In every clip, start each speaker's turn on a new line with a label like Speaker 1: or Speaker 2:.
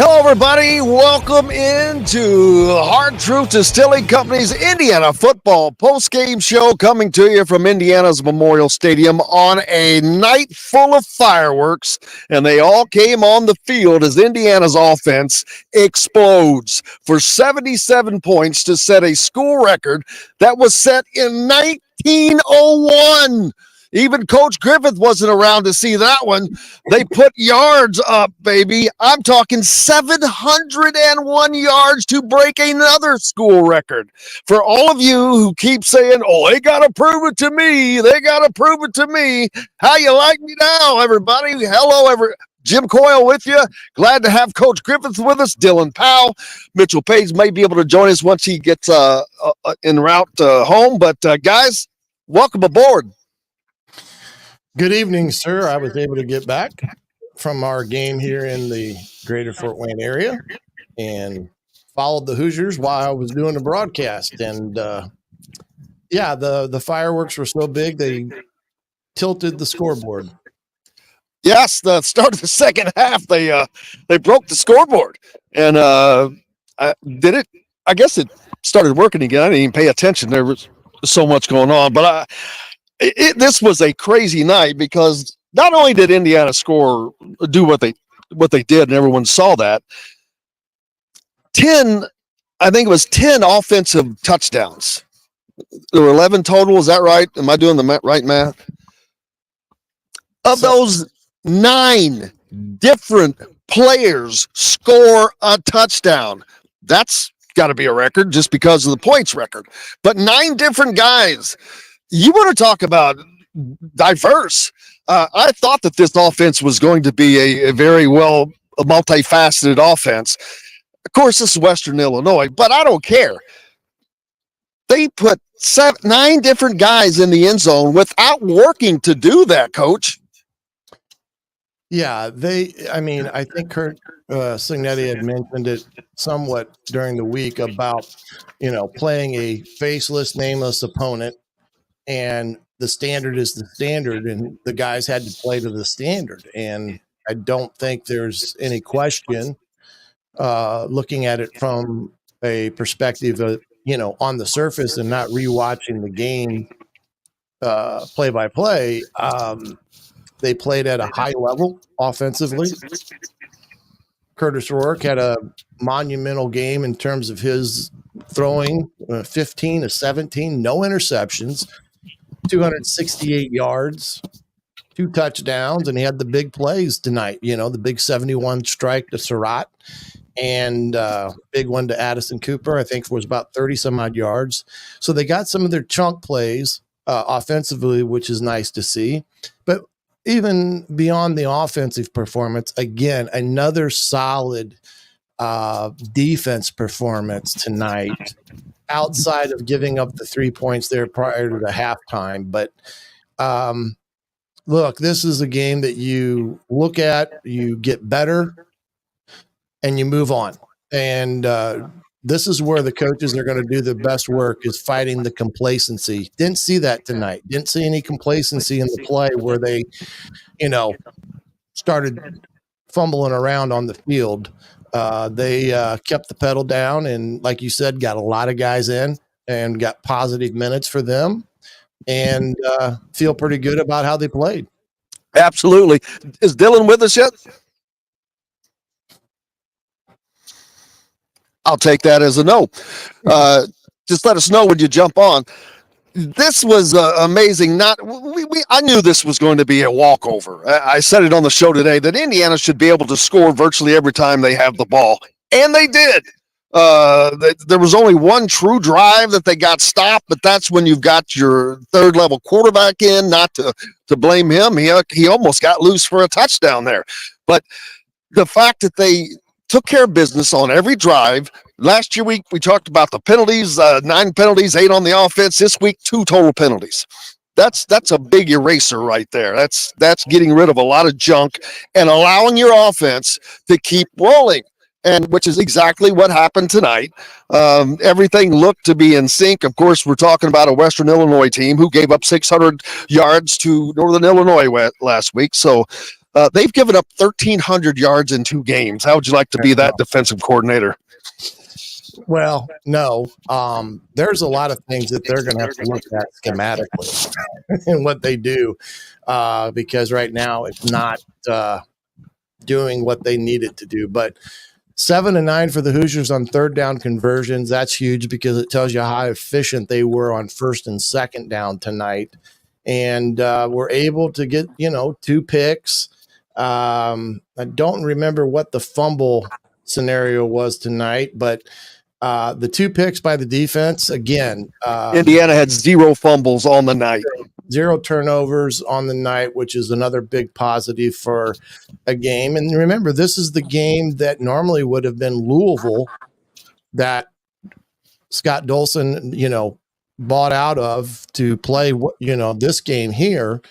Speaker 1: Hello, everybody. Welcome into Hard Truth Distilling Company's Indiana Football Postgame Show, coming to you from Indiana's Memorial Stadium on a night full of fireworks, and they all came on the field as Indiana's offense explodes for 77 points to set a school record that was set in 1901. Even Coach Griffith wasn't around to see that one. They put yards up, baby. I'm talking 701 yards to break another school record. For all of you who keep saying, oh, they got to prove it to me. They got to prove it to me. How you like me now, everybody? Hello, Jim Coyle with you. Glad to have Coach Griffith with us. Dylan Powell. Mitchell Paige may be able to join us once he gets en route home. But, guys, welcome aboard.
Speaker 2: Good evening, sir. I was able to get back from our game here in the greater Fort Wayne area and followed the Hoosiers while I was doing the broadcast. And, the fireworks were so big, they tilted the scoreboard.
Speaker 1: Yes, the start of the second half, they broke the scoreboard. And I guess it started working again. I didn't even pay attention. There was so much going on. But this was a crazy night because not only did Indiana do what they did, and everyone saw that, 10 offensive touchdowns. There were 11 total. Is that right? Am I doing the right math? Of those, 9 different players score a touchdown. That's got to be a record just because of the points record. But 9 different guys. You want to talk about diverse. I thought that this offense was going to be a very multifaceted offense. Of course, this is Western Illinois, but I don't care. They put 9 different guys in the end zone without working to do that, Coach.
Speaker 2: Yeah, I think Kurt Signetti had mentioned it somewhat during the week about, playing a faceless, nameless opponent. And the standard is the standard, and the guys had to play to the standard. And I don't think there's any question, looking at it from a perspective of, on the surface and not rewatching the game play by play. They played at a high level offensively. Curtis Rourke had a monumental game in terms of his throwing, 15 of 17, no interceptions. 268 yards, 2 touchdowns, and he had the big plays tonight. The big 71 strike to Surratt and big one to Addison Cooper, I think was about 30 some odd yards. So they got some of their chunk plays offensively, which is nice to see. But even beyond the offensive performance, again, another solid defense performance tonight, outside of giving up the 3 points there prior to the halftime. But look, this is a game that you look at, you get better, and you move on. And this is where the coaches are going to do the best work, is fighting the complacency. Didn't see that tonight. Didn't see any complacency in the play where they, started fumbling around on the field. They kept the pedal down and, like you said, got a lot of guys in and got positive minutes for them, and feel pretty good about how they played.
Speaker 1: Absolutely. Is Dylan with us yet? I'll take that as a no. Just let us know when you jump on. This was amazing. I knew this was going to be a walkover. I said it on the show today that Indiana should be able to score virtually every time they have the ball, and they did. There was only one true drive that they got stopped, but that's when you've got your third-level quarterback in. Not to blame him. He almost got loose for a touchdown there. But the fact that they took care of business on every drive. Last year we talked about the penalties, 9 penalties, 8 on the offense. This week, 2 total penalties. That's a big eraser right there. That's getting rid of a lot of junk and allowing your offense to keep rolling, and which is exactly what happened tonight. Everything looked to be in sync. Of course, we're talking about a Western Illinois team who gave up 600 yards to Northern Illinois last week. So They've given up 1,300 yards in 2 games. How would you like to be that defensive coordinator?
Speaker 2: Well, no. There's a lot of things that they're going to have to look at schematically in what they do, because right now it's not doing what they need it to do. But 7-9 for the Hoosiers on third down conversions. That's huge because it tells you how efficient they were on first and second down tonight. And we're able to get, 2 picks. I don't remember what the fumble scenario was tonight, but the 2 picks by the defense, again.
Speaker 1: Indiana had 0 fumbles on the night.
Speaker 2: 0 turnovers on the night, which is another big positive for a game. And remember, this is the game that normally would have been Louisville that Scott Dolson, bought out of to play, this game here.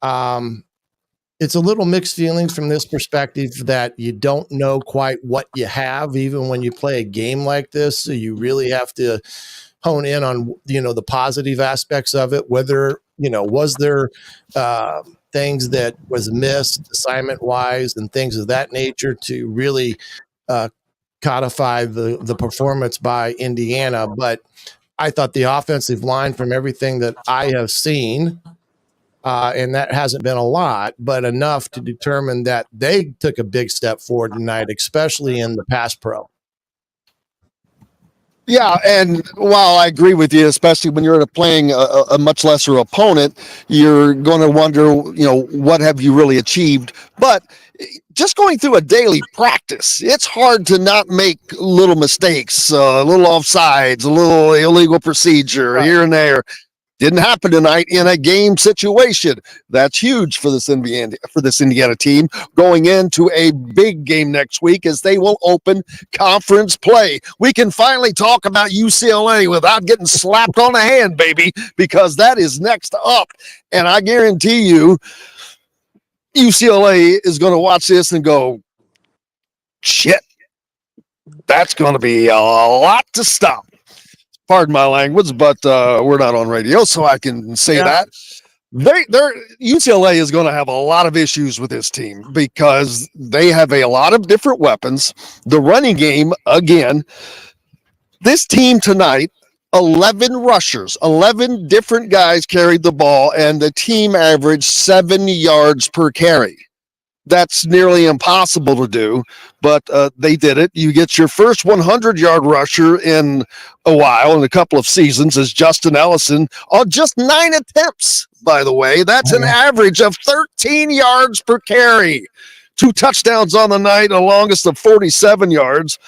Speaker 2: It's a little mixed feelings from this perspective that you don't know quite what you have, even when you play a game like this. So you really have to hone in on, the positive aspects of it, whether, was there things that was missed assignment wise and things of that nature to really codify the performance by Indiana. But I thought the offensive line, from everything that I have seen, and that hasn't been a lot, but enough to determine that they took a big step forward tonight, especially in the pass pro.
Speaker 1: Yeah, and while I agree with you, especially when you're playing a much lesser opponent, you're going to wonder, what have you really achieved? But just going through a daily practice, it's hard to not make little mistakes, a little offsides, a little illegal procedure here and there. Didn't happen tonight in a game situation. That's huge for this Indiana team going into a big game next week as they will open conference play. We can finally talk about UCLA without getting slapped on the hand, baby, because that is next up. And I guarantee you, UCLA is going to watch this and go, shit, that's going to be a lot to stop. Pardon my language, but we're not on radio, so I can say that. UCLA is going to have a lot of issues with this team because they have a lot of different weapons. The running game, again, this team tonight, 11 rushers, 11 different guys carried the ball, and the team averaged 7 yards per carry. That's nearly impossible to do, but they did it. You get your first 100-yard rusher in a while, in a couple of seasons, as Justin Ellison on just 9 attempts, by the way. That's an average of 13 yards per carry. 2 touchdowns on the night, the longest of 47 yards.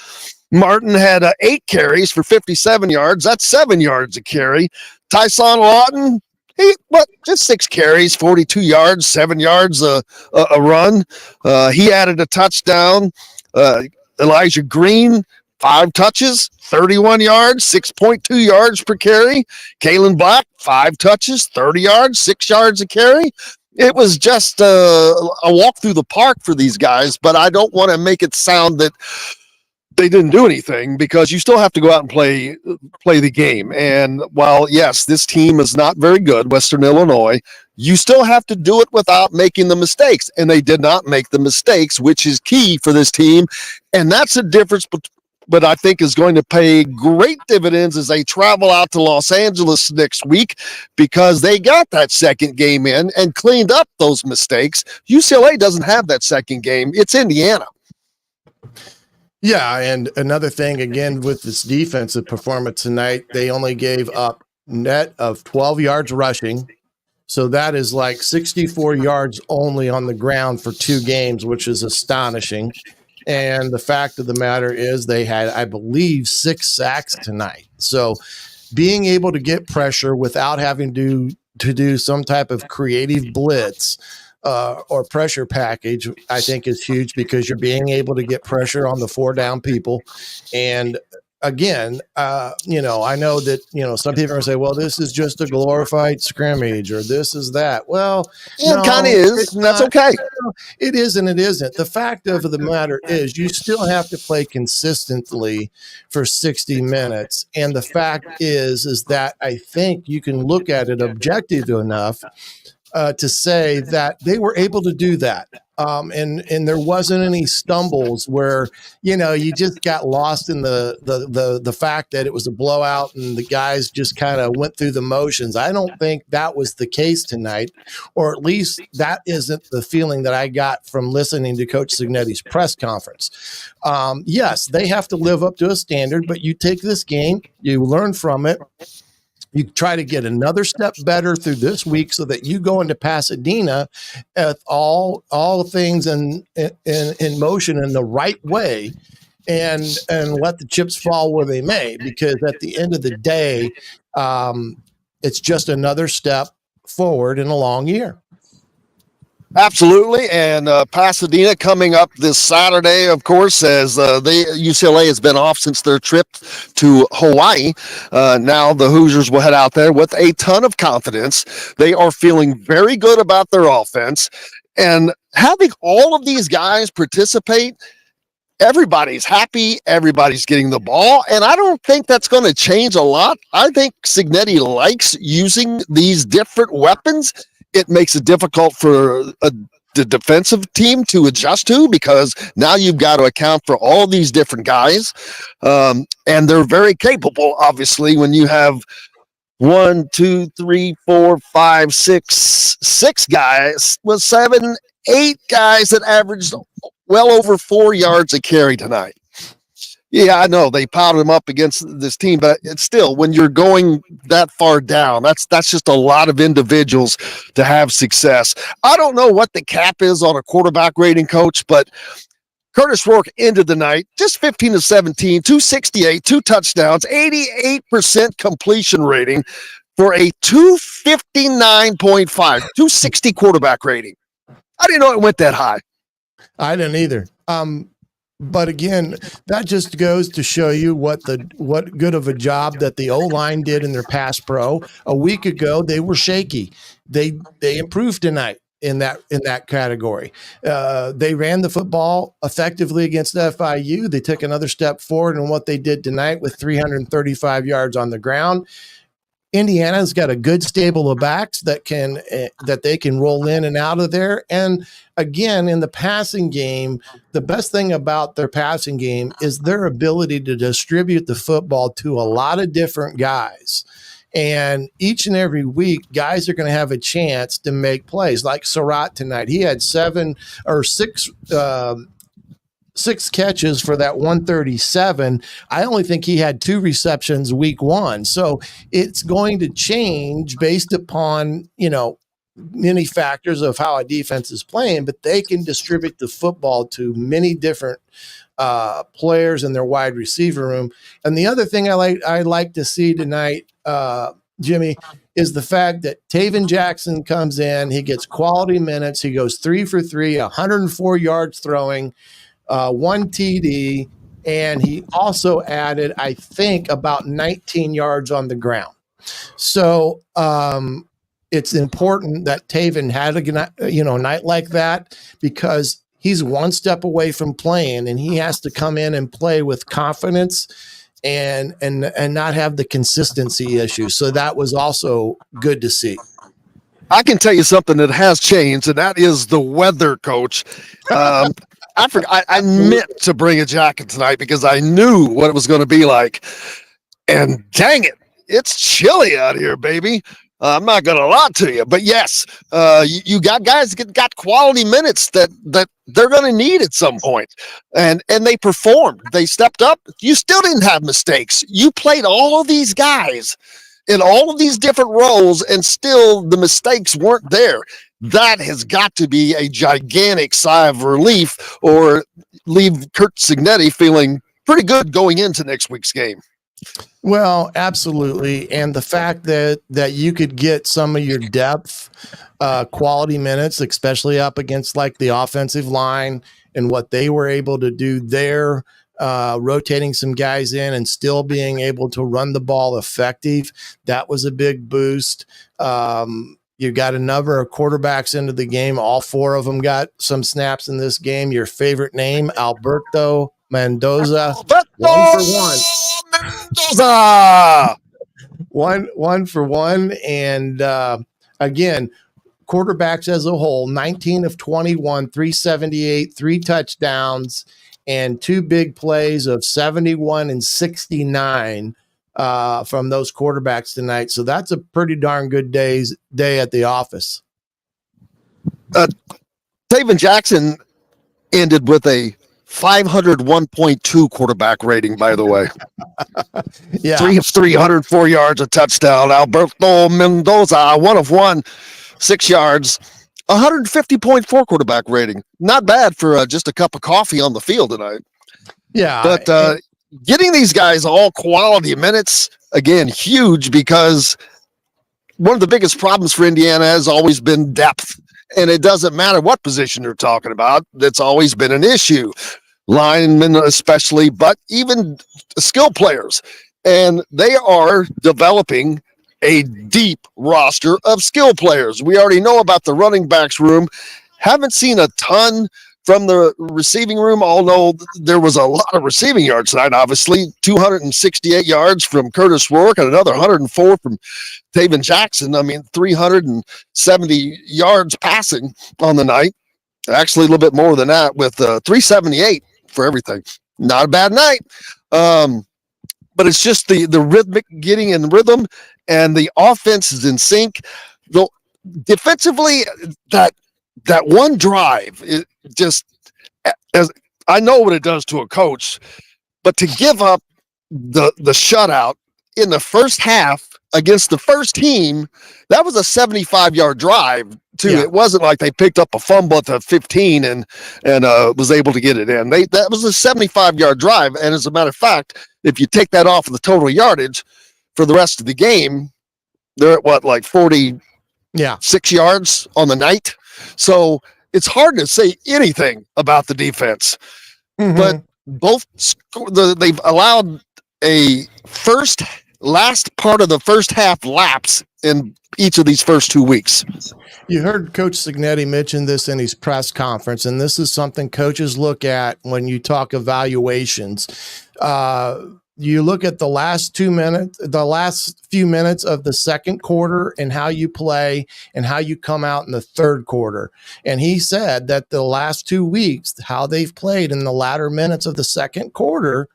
Speaker 1: Martin had 8 carries for 57 yards. That's 7 yards a carry. Tyson Lawton, just 6 carries, 42 yards, 7 yards a run. He added a touchdown. Elijah Green, 5 touches, 31 yards, 6.2 yards per carry. Kalen Black, 5 touches, 30 yards, 6 yards a carry. It was just a walk through the park for these guys, but I don't want to make it sound that they didn't do anything, because you still have to go out and play the game. And while, yes, this team is not very good, Western Illinois, you still have to do it without making the mistakes. And they did not make the mistakes, which is key for this team. And that's the difference, but I think is going to pay great dividends as they travel out to Los Angeles next week, because they got that second game in and cleaned up those mistakes. UCLA doesn't have that second game. It's Indiana.
Speaker 2: Yeah, and another thing, again, with this defensive performance tonight, they only gave up net of 12 yards rushing. So that is like 64 yards only on the ground for 2 games, which is astonishing. And the fact of the matter is they had, I believe, 6 sacks tonight. So being able to get pressure without having to do some type of creative blitz or pressure package, I think is huge, because you're being able to get pressure on the 4 down people. And again, I know that, some people are going to say, well, this is just a glorified scrimmage, or this is that. Well,
Speaker 1: it kind of is, and that's okay.
Speaker 2: It is and it isn't. The fact of the matter is you still have to play consistently for 60 minutes. And the fact is that I think you can look at it objective enough to say that they were able to do that. And there wasn't any stumbles where, you just got lost in the fact that it was a blowout and the guys just kind of went through the motions. I don't think that was the case tonight, or at least that isn't the feeling that I got from listening to Coach Signetti's press conference. Yes, they have to live up to a standard, but you take this game, you learn from it. You try to get another step better through this week so that you go into Pasadena at all things in motion in the right way, and let the chips fall where they may. Because at the end of the day, it's just another step forward in a long year.
Speaker 1: Absolutely, and Pasadena coming up this Saturday, of course, as UCLA has been off since their trip to Hawaii. Now the Hoosiers will head out there with a ton of confidence. They are feeling very good about their offense, and having all of these guys participate, everybody's happy, everybody's getting the ball, and I don't think that's going to change a lot. I think Signetti likes using these different weapons. It makes it difficult for the defensive team to adjust to, because now you've got to account for all these different guys. And they're very capable, obviously, when you have 1, 2, 3, 4, 5, 6 guys with 7, 8 guys that averaged well over 4 yards a carry tonight. Yeah, I know they piled him up against this team, but it's still, when you're going that far down, that's just a lot of individuals to have success. I don't know what the cap is on a quarterback rating, Coach, but Curtis Rourke ended the night just 15 of 17, 268, 2 touchdowns, 88% completion rating for a 259.5, 260 quarterback rating. I didn't know it went that high.
Speaker 2: I didn't either. But again, that just goes to show you what good of a job that the O-line did in their pass pro. A week ago, they were shaky. They improved tonight in that category. They ran the football effectively against FIU. They took another step forward in what they did tonight with 335 yards on the ground. Indiana's got a good stable of backs that they can roll in and out of there. And again, in the passing game, the best thing about their passing game is their ability to distribute the football to a lot of different guys. And each and every week, guys are going to have a chance to make plays. Like Surratt tonight, he had 6 catches for that 137. I only think he had 2 receptions week 1. So it's going to change based upon, many factors of how a defense is playing, but they can distribute the football to many different players in their wide receiver room. And the other thing I like to see tonight, Jimmy, is the fact that Taven Jackson comes in, he gets quality minutes, he goes 3 for 3, 104 yards throwing, 1 TD, and he also added, I think, about 19 yards on the ground. So it's important that Taven had a night like that, because he's one step away from playing, and he has to come in and play with confidence and not have the consistency issue. So that was also good to see.
Speaker 1: I can tell you something that has changed, and that is the weather, Coach. I forgot. I meant to bring a jacket tonight because I knew what it was going to be like. And dang it, it's chilly out here, baby. I'm not going to lie to you, but yes, you got guys that got quality minutes that they're going to need at some point, and they performed. They stepped up. You still didn't have mistakes. You played all of these guys in all of these different roles, and still the mistakes weren't there. That has got to be a gigantic sigh of relief, or leave Kurt Signetti feeling pretty good going into next week's game.
Speaker 2: Well, absolutely. And the fact that you could get some of your depth, quality minutes, especially up against like the offensive line, and what they were able to do there, rotating some guys in and still being able to run the ball effective, that was a big boost. You got a number of quarterbacks into the game. All 4 of them got some snaps in this game. Your favorite name, Alberto Mendoza. One for one. And again, quarterbacks as a whole, 19 of 21, 378, 3 touchdowns, and 2 big plays of 71 and 69 from those quarterbacks tonight. So that's a pretty darn good day at the office.
Speaker 1: Taven Jackson ended with a 501.2 quarterback rating, by the way.
Speaker 2: Yeah.
Speaker 1: 304 yards, a touchdown. Alberto Mendoza, 1 of 1, 6 yards, 150.4 quarterback rating. Not bad for just a cup of coffee on the field tonight.
Speaker 2: Yeah.
Speaker 1: But getting these guys all quality minutes, again, huge, because one of the biggest problems for Indiana has always been depth. And it doesn't matter what position you're talking about. That's always been an issue. Linemen especially, but even skill players. And they are developing a deep roster of skill players. We already know about the running backs room. Haven't seen a ton from the receiving room, although there was a lot of receiving yards tonight, obviously. 268 yards from Curtis Rourke and another 104 from Taven Jackson. I mean, 370 yards passing on the night. Actually, a little bit more than that with 378 for everything. Not a bad night. But it's just the rhythmic getting in rhythm, and the offense is in sync. Though defensively, that one drive, it just, as I know what it does to a coach, but to give up the shutout in the first half against the first team, that was a 75-yard drive too. Yeah. It wasn't like they picked up a fumble at the 15 and was able to get it in. That was a 75-yard drive. And as a matter of fact, if you take that off of the total yardage for the rest of the game, they're at what, like 46 yards on the night. So it's hard to say anything about the defense, but they've allowed a last part of the first half lapse in each of these first 2 weeks.
Speaker 2: You heard Coach Cignetti mention this in his press conference, and this is something coaches look at when you talk evaluations. You look at the last few minutes of the second quarter and how you play and how you come out in the third quarter. And he said that the last 2 weeks, how they've played in the latter minutes of the second quarter,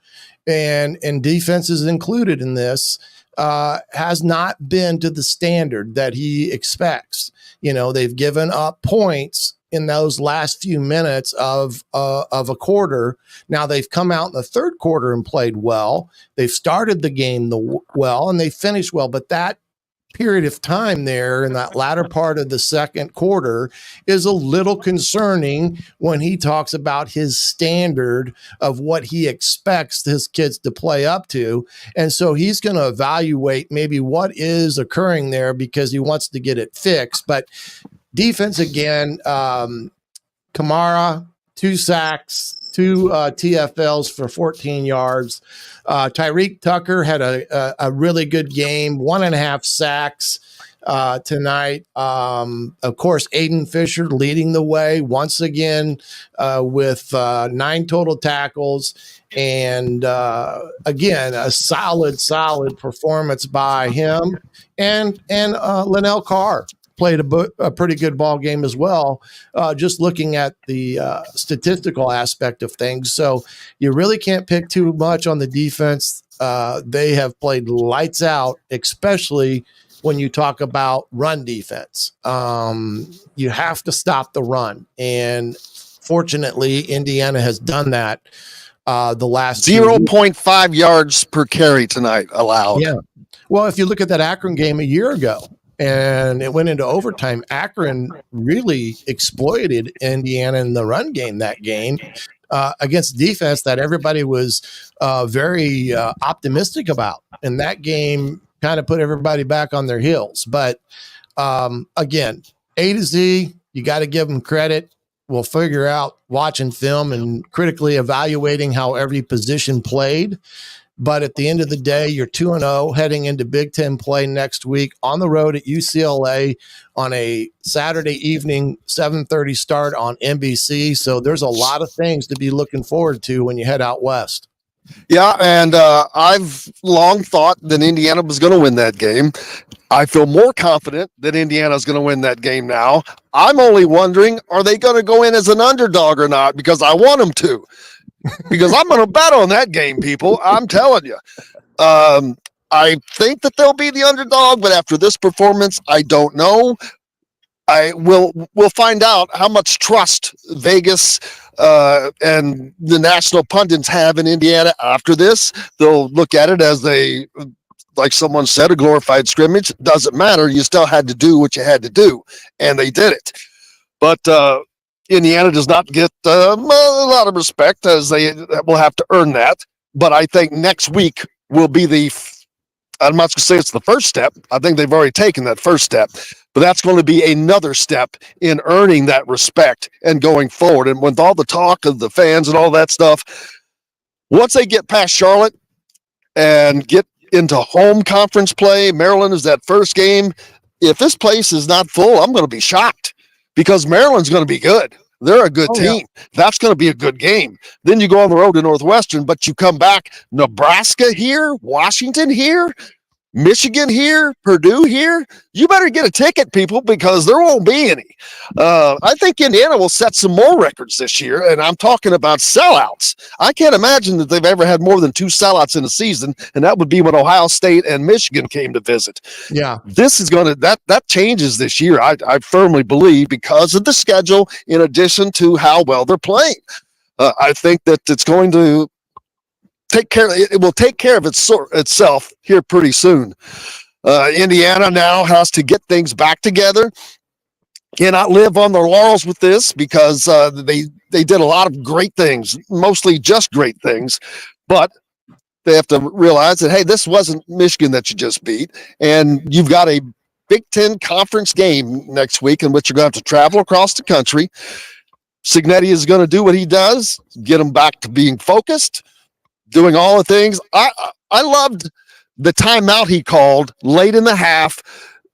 Speaker 2: and defense is included in this, has not been to the standard that he expects. You know, they've given up points in those last few minutes of a quarter. Now they've come out in the third quarter and played well. They've started the game well, and they finished well. But that period of time there in that latter part of the second quarter is a little concerning when he talks about his standard of what he expects his kids to play up to. And so he's going to evaluate maybe what is occurring there because he wants to get it fixed. But defense again, Kamara, 2 sacks, 2 TFLs for 14 yards. Tyreek Tucker had a really good game, 1.5 sacks tonight. Of course, Aiden Fisher leading the way once again with 9 total tackles. And again, a solid performance by him and Linnell Carr played a pretty good ball game as well, just looking at the statistical aspect of things. So you really can't pick too much on the defense. They have played lights out, especially when you talk about run defense. You have to stop the run. And fortunately, Indiana has done that the last
Speaker 1: 0.5 yards per carry tonight allowed.
Speaker 2: Yeah. Well, if you look at that Akron game a year ago, and it went into overtime, Akron really exploited Indiana in the run game that game against defense that everybody was very optimistic about. And that game kind of put everybody back on their heels. But again, A to Z, you got to give them credit. We'll figure out watching film and critically evaluating how every position played. But at the end of the day, you're 2-0 heading into Big Ten play next week on the road at UCLA on a Saturday evening, 7:30 start on NBC. So there's a lot of things to be looking forward to when you head out west.
Speaker 1: Yeah, and I've long thought that Indiana was going to win that game. I feel more confident that Indiana is going to win that game now. I'm only wondering, are they going to go in as an underdog or not? Because I want them to. Because I'm going to bet on that game, people. I'm telling you. I think that they'll be the underdog, but after this performance, I don't know. We'll find out how much trust Vegas and the national pundits have in Indiana after this. They'll look at it as like someone said, a glorified scrimmage. Doesn't matter. You still had to do what you had to do, and they did it. But Indiana does not get a lot of respect, as they will have to earn that. But I think next week will be I'm not going to say it's the first step. I think they've already taken that first step, but that's going to be another step in earning that respect and going forward. And with all the talk of the fans and all that stuff, once they get past Charlotte and get into home conference play, Maryland is that first game. If this place is not full, I'm going to be shocked because Maryland's going to be good. They're a good team. Yeah. That's going to be a good game. Then you go on the road to Northwestern, but you come back, Nebraska here, Washington here, Michigan here, Purdue here. You better get a ticket, people, because there won't be any. I think Indiana will set some more records this year, and I'm talking about sellouts. I can't imagine that they've ever had more than 2 sellouts in a season, and that would be when Ohio State and Michigan came to visit.
Speaker 2: Yeah.
Speaker 1: This is going to, that changes this year, I firmly believe, because of the schedule, in addition to how well they're playing. I think that it's going to it will take care of itself here pretty soon. Indiana now has to get things back together. Cannot live on their laurels with this because they did a lot of great things, mostly just great things, but they have to realize that, hey, this wasn't Michigan that you just beat, and you've got a Big Ten conference game next week in which you're going to have to travel across the country. Cignetti is going to do what he does, get them back to being focused, doing all the things. I loved the timeout he called late in the half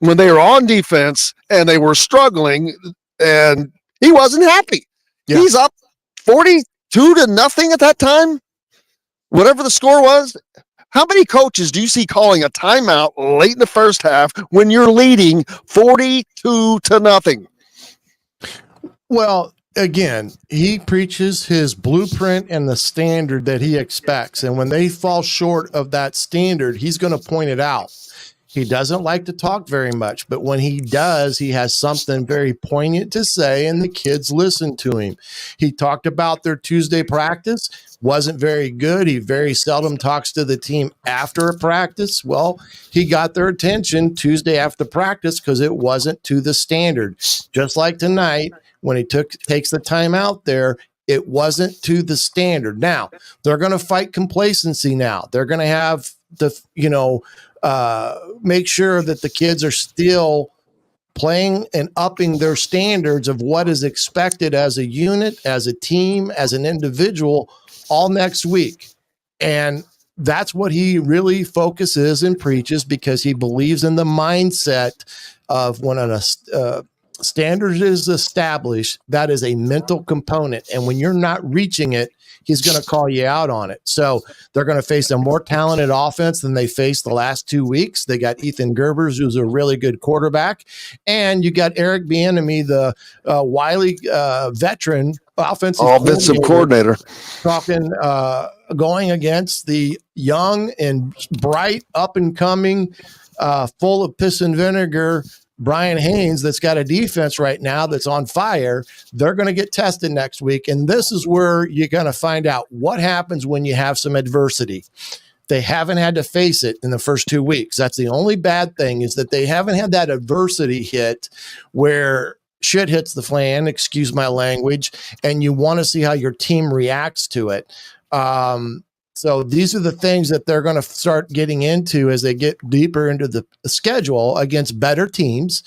Speaker 1: when they were on defense and they were struggling, and he wasn't happy. Yeah. He's up 42-0 at that time, whatever the score was. How many coaches do you see calling a timeout late in the first half when you're leading 42-0?
Speaker 2: Well, again, he preaches his blueprint and the standard that he expects. And when they fall short of that standard, he's going to point it out. He doesn't like to talk very much, but when he does, he has something very poignant to say, and the kids listen to him. He talked about their Tuesday practice. Wasn't very good. He very seldom talks to the team after a practice. Well, he got their attention Tuesday after practice because it wasn't to the standard. Just like tonight, when he takes the time out there, it wasn't to the standard. Now, they're going to fight complacency now. They're going to have the, make sure that the kids are still playing and upping their standards of what is expected as a unit, as a team, as an individual all next week. And that's what he really focuses and preaches, because he believes in the mindset of when a standard is established, that is a mental component. And when you're not reaching it, he's going to call you out on it. So they're going to face a more talented offense than they faced the last 2 weeks. They got Ethan Gerbers, who's a really good quarterback. And you got Eric Bieniemy, the wily veteran offensive coordinator. Talking, going against the young and bright, up-and-coming, full of piss and vinegar Brian Haynes, that's got a defense right now that's on fire. They're going to get tested next week. And this is where you're going to find out what happens when you have some adversity. They haven't had to face it in the first 2 weeks. That's the only bad thing, is that they haven't had that adversity hit where shit hits the fan, excuse my language, and you want to see how your team reacts to it. So these are the things that they're going to start getting into as they get deeper into the schedule against better teams.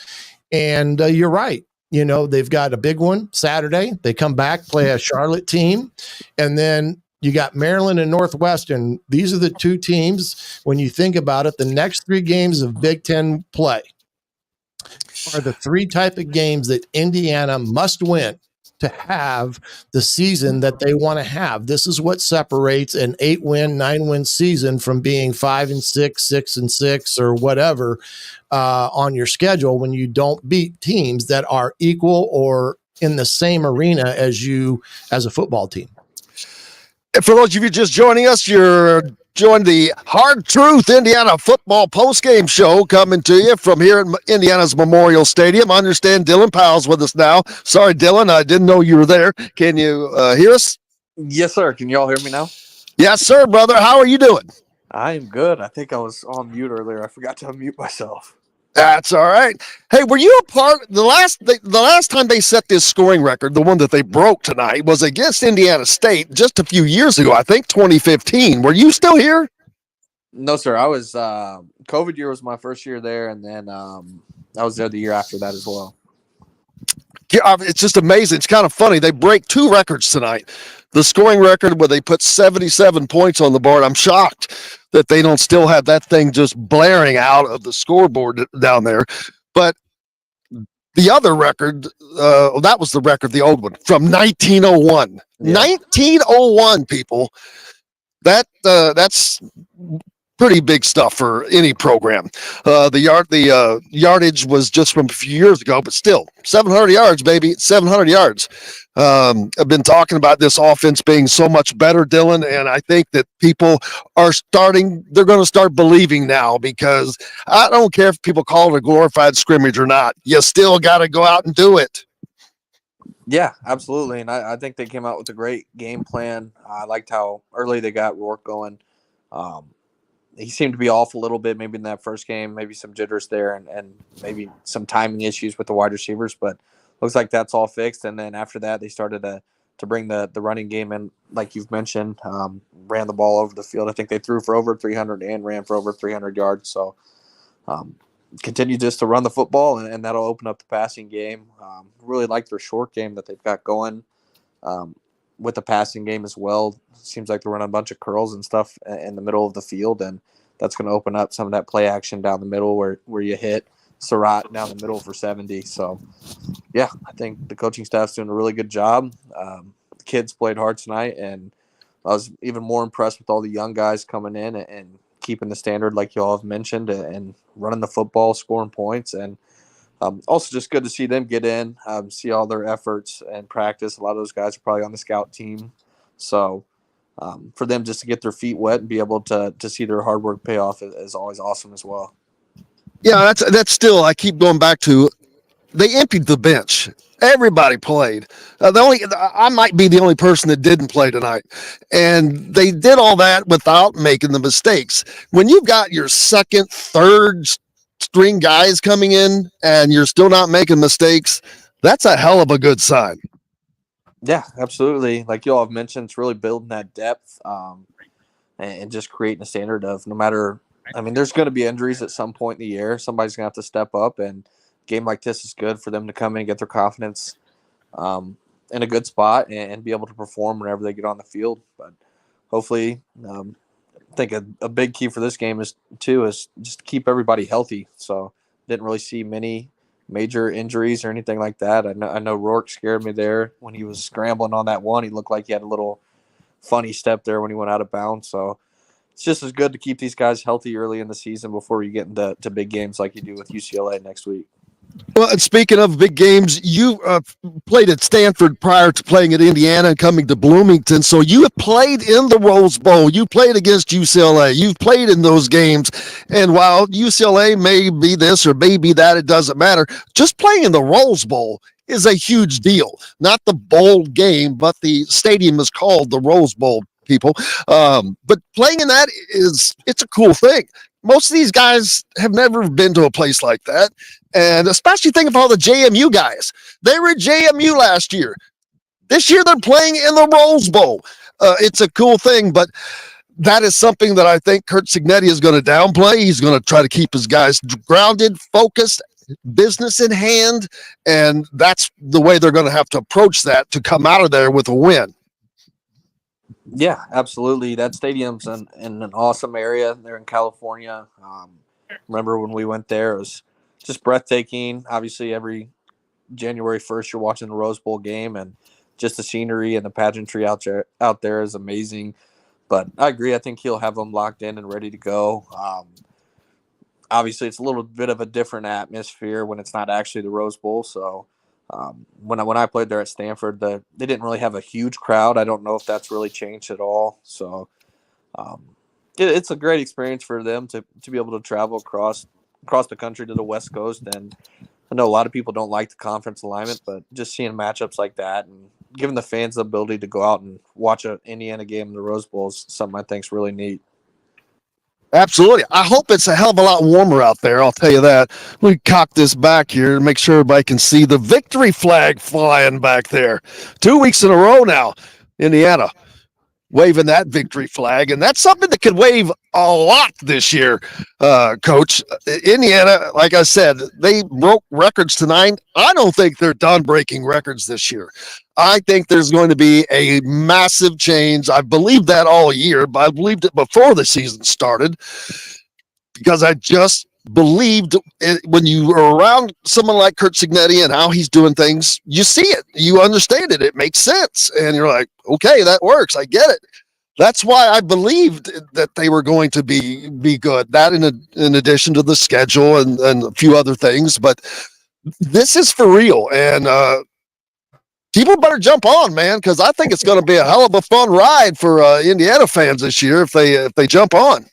Speaker 2: And you're right. They've got a big one Saturday. They come back, play a Charlotte team. And then you got Maryland and Northwestern. These are the two teams, when you think about it, the next 3 games of Big Ten play are the 3 type of games that Indiana must win to have the season that they want to have. This is what separates an 8-win, 9-win season from being 5-6, 6-6, or whatever on your schedule when you don't beat teams that are equal or in the same arena as you as a football team.
Speaker 1: And for those of you just joining us, you're joining the Hard Truth Indiana Football Postgame Show coming to you from here at Indiana's Memorial Stadium. I understand Dylan Powell's with us now. Sorry, Dylan, I didn't know you were there. Can you hear us?
Speaker 3: Yes, sir. Can you all hear me now?
Speaker 1: Yes, sir, brother. How are you doing?
Speaker 3: I am good. I think I was on mute earlier. I forgot to unmute myself.
Speaker 1: That's all right. Hey, were you a part the last time they set this scoring record, the one that they broke tonight, was against Indiana State just a few years ago, I think 2015. Were you still here?
Speaker 3: No, sir. I was COVID year was my first year there, and then I was there the year after that as well.
Speaker 1: Yeah, it's just amazing. It's kind of funny. They break two records tonight. The scoring record where they put 77 points on the board. I'm shocked that they don't still have that thing just blaring out of the scoreboard down there. But the other record, that was the record, the old one, from 1901. Yeah. 1901, people. That's pretty big stuff for any program. The yardage was just from a few years ago, but still 700 yards, baby, 700 yards. I've been talking about this offense being so much better, Dylan, and I think that people they're going to start believing now, because I don't care if people call it a glorified scrimmage or not. You still got to go out and do it.
Speaker 3: Yeah, absolutely. And I think they came out with a great game plan. I liked how early they got Rourke going. He seemed to be off a little bit, maybe in that first game, maybe some jitters there and maybe some timing issues with the wide receivers, but looks like that's all fixed. And then after that, they started to bring the running game in, like you've mentioned, ran the ball over the field. I think they threw for over 300 and ran for over 300 yards. So continue just to run the football, and that'll open up the passing game. Really like their short game that they've got going. With the passing game as well. Seems like they're running a bunch of curls and stuff in the middle of the field, and that's going to open up some of that play action down the middle where you hit Surratt down the middle for 70. So, yeah, I think the coaching staff's doing a really good job. The kids played hard tonight, and I was even more impressed with all the young guys coming in and keeping the standard like you all have mentioned and running the football, scoring points, and also just good to see them get in, see all their efforts and practice. A lot of those guys are probably on the scout team. So for them just to get their feet wet and be able to see their hard work pay off is always awesome as well.
Speaker 1: Yeah, that's still, I keep going back to, they emptied the bench. Everybody played. I might be the only person that didn't play tonight. And they did all that without making the mistakes. When you've got your second, third string guys coming in and you're still not making mistakes, that's a hell of a good sign.
Speaker 3: Yeah, absolutely. Like you all have mentioned, it's really building that depth and just creating a standard of no matter, I mean, there's going to be injuries at some point in the year. Somebody's going to have to step up, and a game like this is good for them to come in and get their confidence in a good spot and be able to perform whenever they get on the field. But hopefully, I think a big key for this game is just keep everybody healthy. So didn't really see many major injuries or anything like that. I know Rourke scared me there when he was scrambling on that one. He looked like he had a little funny step there when he went out of bounds. So it's just as good to keep these guys healthy early in the season before you get into big games like you do with UCLA next week.
Speaker 1: Well, and speaking of big games, you played at Stanford prior to playing at Indiana and coming to Bloomington. So you have played in the Rose Bowl. You played against UCLA. You've played in those games. And while UCLA may be this or may be that, it doesn't matter. Just playing in the Rose Bowl is a huge deal. Not the bowl game, but the stadium is called the Rose Bowl, people. But playing in that it's a cool thing. Most of these guys have never been to a place like that. And especially think of all the JMU guys. They were at JMU last year. This year they're playing in the Rose Bowl. It's a cool thing, but that is something that I think Curt Cignetti is going to downplay. He's going to try to keep his guys grounded, focused, business in hand, and that's the way they're going to have to approach that to come out of there with a win.
Speaker 3: Yeah, absolutely. That stadium's in an awesome area there in California. Remember when we went there, it was just breathtaking. Obviously, every January 1st, you're watching the Rose Bowl game, and just the scenery and the pageantry out there is amazing. But I agree. I think he'll have them locked in and ready to go. Obviously, it's a little bit of a different atmosphere when it's not actually the Rose Bowl. So when I played there at Stanford, they didn't really have a huge crowd. I don't know if that's really changed at all. So it's a great experience for them to be able to travel across the country to the West Coast. And I know a lot of people don't like the conference alignment, but just seeing matchups like that and giving the fans the ability to go out and watch an Indiana game in the Rose Bowl is something I think is really neat.
Speaker 1: Absolutely. I hope it's a hell of a lot warmer out there. I'll tell you that. We cock this back here to make sure everybody can see the victory flag flying back there. 2 weeks in a row now, Indiana waving that victory flag, and that's something that could wave a lot this year, Coach. Indiana, like I said, they broke records tonight. I don't think they're done breaking records this year. I think there's going to be a massive change. I believed that all year, but I believed it before the season started because I just believed it. When you are around someone like Curt Cignetti and how he's doing things, you see it, you understand it, it makes sense, and you're like, okay, that works, I get it. That's why I believed that they were going to be good. That in addition to the schedule and a few other things, but this is for real, and people better jump on, man, because I think it's going to be a hell of a fun ride for Indiana fans this year if they jump on.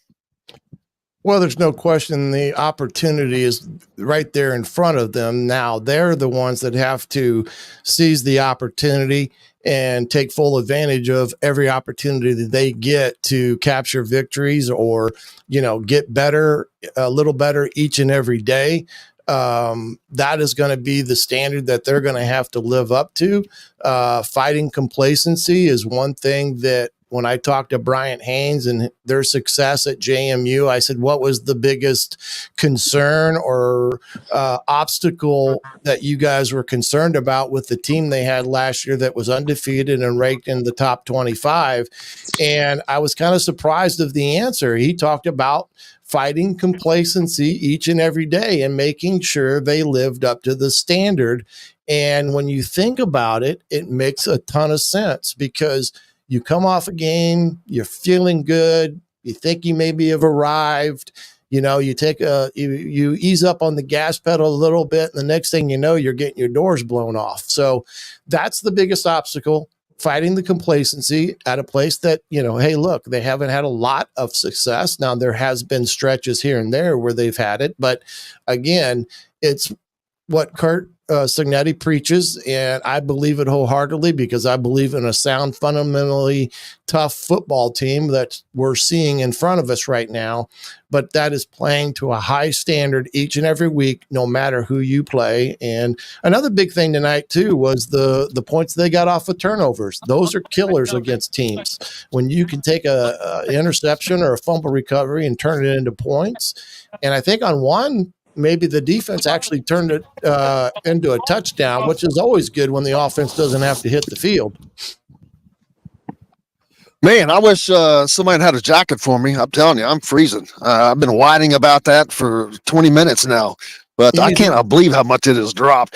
Speaker 2: Well, there's no question the opportunity is right there in front of them. Now they're the ones that have to seize the opportunity and take full advantage of every opportunity that they get to capture victories or, get better, a little better each and every day. That is going to be the standard that they're going to have to live up to. Fighting complacency is one thing that when I talked to Bryant Haynes and their success at JMU, I said, what was the biggest concern or obstacle that you guys were concerned about with the team they had last year that was undefeated and ranked in the top 25? And I was kind of surprised of the answer. He talked about fighting complacency each and every day and making sure they lived up to the standard. And when you think about it, it makes a ton of sense because you come off a game, you're feeling good, you think you maybe have arrived, you take you ease up on the gas pedal a little bit, and the next thing you know, you're getting your doors blown off. So that's the biggest obstacle, fighting the complacency at a place that, hey, look, they haven't had a lot of success. Now, there has been stretches here and there where they've had it, but again, it's what Curt Cignetti preaches, and I believe it wholeheartedly because I believe in a sound, fundamentally tough football team that we're seeing in front of us right now, but that is playing to a high standard each and every week, no matter who you play. And another big thing tonight, too, was the points they got off of turnovers. Those are killers against teams. When you can take an interception or a fumble recovery and turn it into points, and I think on one, maybe the defense actually turned it into a touchdown, which is always good when the offense doesn't have to hit the field.
Speaker 1: Man, I wish somebody had a jacket for me. I'm telling you, I'm freezing. I've been whining about that for 20 minutes now, but I can't believe how much it has dropped.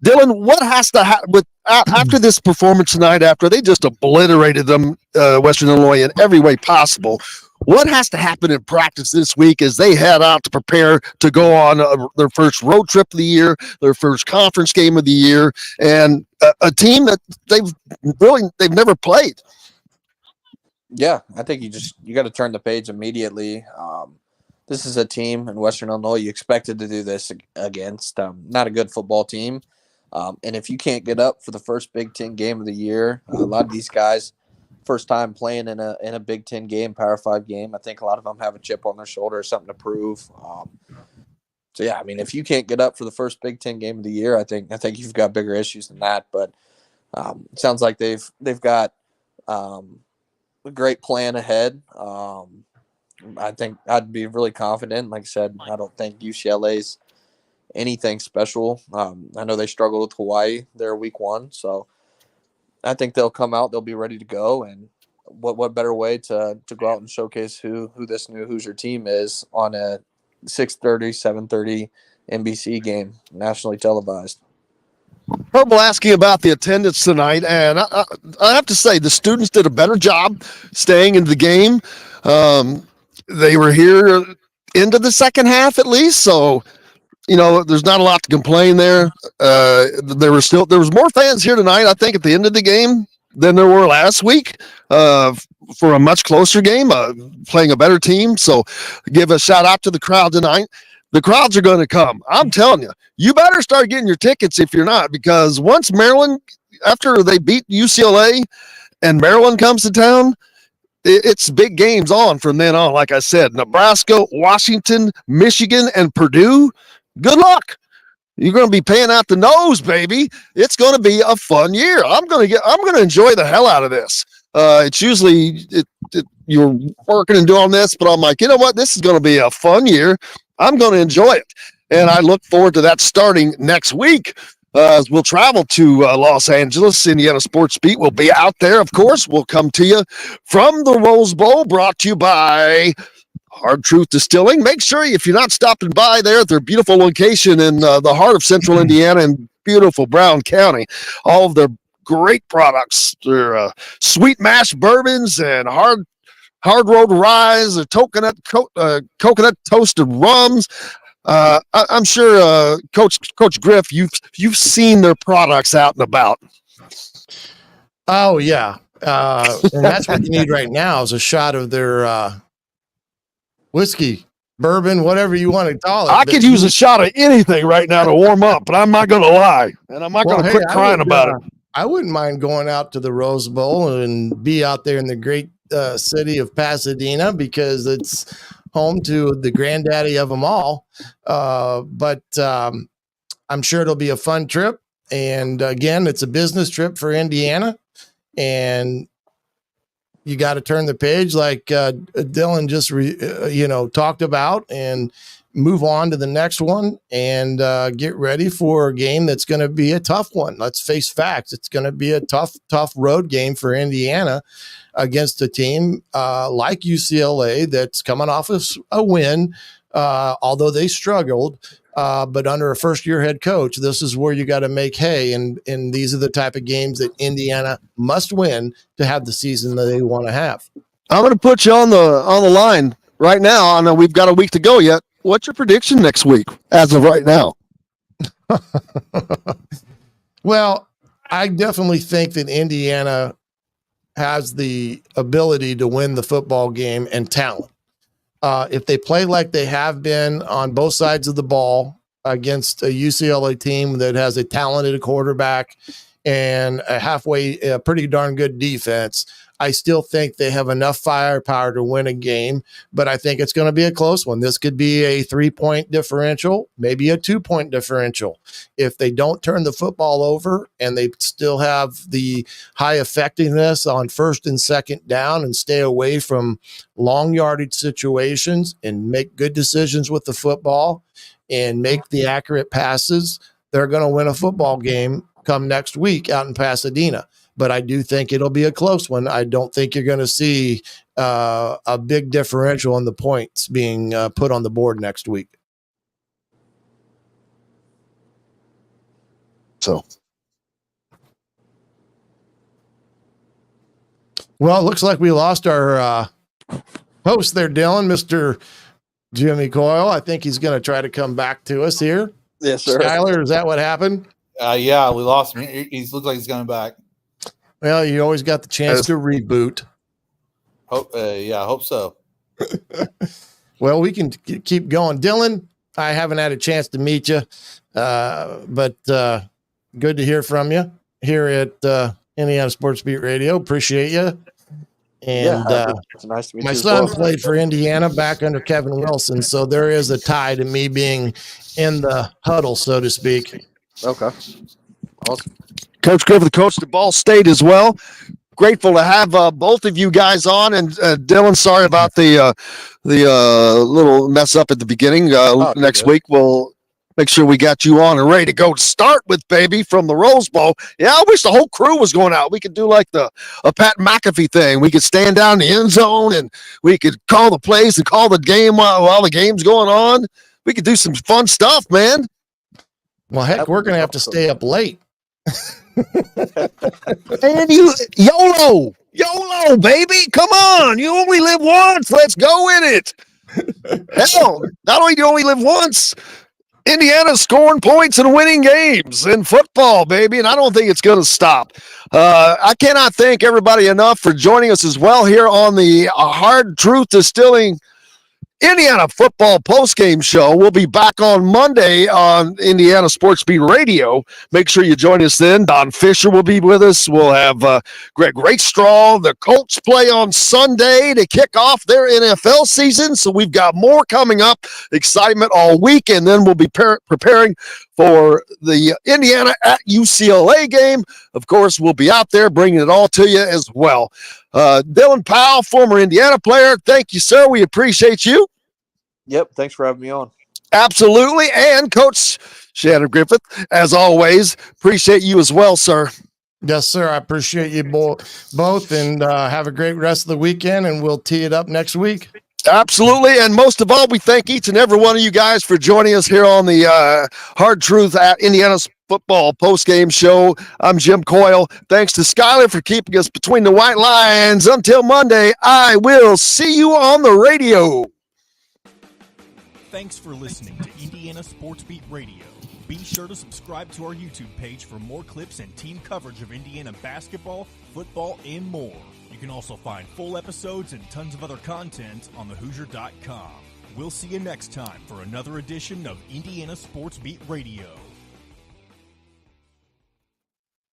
Speaker 1: Dylan, what has to happen after this performance tonight, after they just obliterated them, Western Illinois, in every way possible? What has to happen in practice this week as they head out to prepare to go on their first road trip of the year, their first conference game of the year, and a team that they've never played?
Speaker 3: Yeah, I think you got to turn the page immediately. This is a team in Western Illinois you expected to do this against. Not a good football team. And if you can't get up for the first Big Ten game of the year, a lot of these guys, first time playing in a Big Ten game, Power 5 game, I think a lot of them have a chip on their shoulder, something to prove. So yeah, I mean, if you can't get up for the first Big Ten game of the year, I think you've got bigger issues than that. But it sounds like they've got a great plan ahead. I think I'd be really confident. Like I said, I don't think UCLA's anything special. I know they struggled with Hawaii there week 1, so I think they'll come out. They'll be ready to go. And what better way to go out and showcase who this new Hoosier team is on a 6:30, 7:30 NBC game, nationally televised.
Speaker 1: Purple asking about the attendance tonight, and I have to say the students did a better job staying in the game. They were here into the second half at least, so there's not a lot to complain there. There was more fans here tonight, I think, at the end of the game than there were last week for a much closer game, playing a better team. So give a shout out to the crowd tonight. The crowds are going to come. I'm telling you, you better start getting your tickets if you're not, because once Maryland, after they beat UCLA and Maryland comes to town, it's big games on from then on. Like I said, Nebraska, Washington, Michigan, and Purdue. Good luck. You're going to be paying out the nose, baby. It's going to be a fun year. I'm going to enjoy the hell out of this. It's usually you're working and doing this, but I'm like, you know what? This is going to be a fun year. I'm going to enjoy it. And I look forward to that starting next week. As we'll travel to Los Angeles. Indiana Sports Beat will be out there, of course. We'll come to you from the Rose Bowl, brought to you by Hard Truth Distilling. Make sure if you're not stopping by there at their beautiful location in the heart of central Indiana and beautiful Brown County, all of their great products, their sweet mash bourbons and hard road ryes, coconut toasted rums. I'm sure, Coach Griff, you've seen their products out and about.
Speaker 2: Oh yeah, and that's what you need right now is a shot of their whiskey, bourbon, whatever you want to call it.
Speaker 1: I could use a shot of anything right now to warm up, but I'm not going to lie, and I'm not going to quit crying about it.
Speaker 2: I wouldn't mind going out to the Rose Bowl and be out there in the great city of Pasadena, because it's home to the granddaddy of them all. But I'm sure it'll be a fun trip. And again, it's a business trip for Indiana, and you got to turn the page like Dylan just talked about, and move on to the next one, and get ready for a game that's going to be a tough one. Let's face facts. It's going to be a tough road game for Indiana against a team like UCLA that's coming off a win, although they struggled. But under a first-year head coach, this is where you got to make hay, and these are the type of games that Indiana must win to have the season that they want to have.
Speaker 1: I'm going to put you on the line right now. I know we've got a week to go yet. What's your prediction next week as of right now?
Speaker 2: Well, I definitely think that Indiana has the ability to win the football game and talent. If they play like they have been on both sides of the ball against a UCLA team that has a talented quarterback and a pretty darn good defense, I still think they have enough firepower to win a game, but I think it's going to be a close one. This could be a 3-point differential, maybe a 2-point differential. If they don't turn the football over and they still have the high effectiveness on first and second down and stay away from long yardage situations and make good decisions with the football and make the accurate passes, they're going to win a football game come next week out in Pasadena. But I do think it'll be a close one. I don't think you're going to see a big differential in the points being put on the board next week.
Speaker 1: So,
Speaker 2: well, it looks like we lost our host there, Dylan, Mr. Jimmy Coyle. I think he's going to try to come back to us here.
Speaker 3: Yes, sir.
Speaker 2: Skyler, is that what happened?
Speaker 4: Yeah, we lost him. He looks like he's coming back.
Speaker 2: Well, you always got the chance to reboot.
Speaker 4: I hope so.
Speaker 2: Well, we can keep going. Dylan, I haven't had a chance to meet you, but good to hear from you here at Indiana Sports Beat Radio. Appreciate you. And
Speaker 3: it's nice to meet
Speaker 2: my
Speaker 3: you.
Speaker 2: son played for Indiana back under Kevin Wilson, so there is a tie to me being in the huddle, so to speak.
Speaker 3: Okay. Awesome.
Speaker 1: Coach Griffith coached at Ball State as well. Grateful to have both of you guys on. And Dylan, sorry about the little mess up at the beginning. Next week we'll make sure we got you on and ready to go to start with, baby, from the Rose Bowl. Yeah, I wish the whole crew was going out. We could do like a Pat McAfee thing. We could stand down in the end zone and we could call the plays and call the game while the game's going on. We could do some fun stuff, man.
Speaker 2: Well, heck, we're going to have to stay up late
Speaker 1: And YOLO, baby. Come on. You only live once. Let's go in it. Hell, not only do you only live once, Indiana's scoring points and winning games in football, baby, and I don't think it's going to stop. I cannot thank everybody enough for joining us as well here on the Hard Truth Distilling Indiana Football Postgame Show. We'll be back on Monday on Indiana Sports Beat Radio. Make sure you join us then. Don Fisher will be with us. We'll have Greg Rakestraw. The Colts play on Sunday to kick off their NFL season, so we've got more coming up. Excitement all week, and then we'll be preparing for the Indiana at UCLA game. Of course, we'll be out there bringing it all to you as well. Dylan Powell, former Indiana player, thank you, sir. We appreciate you.
Speaker 3: Yep. Thanks for having me on.
Speaker 1: Absolutely. And Coach Shannon Griffith, as always, appreciate you as well, sir.
Speaker 2: Yes, sir. I appreciate you both, and have a great rest of the weekend, and we'll tee it up next week.
Speaker 1: Absolutely. And most of all, we thank each and every one of you guys for joining us here on the Hard Truth at Indiana's Football Postgame Show. I'm Jim Coyle. Thanks to Skyler for keeping us between the white lines. Until Monday, I will see you on the radio.
Speaker 5: Thanks for listening to Indiana Sports Beat Radio. Be sure to subscribe to our YouTube page for more clips and team coverage of Indiana basketball, football, and more. You can also find full episodes and tons of other content on thehoosier.com. We'll see you next time for another edition of Indiana Sports Beat Radio.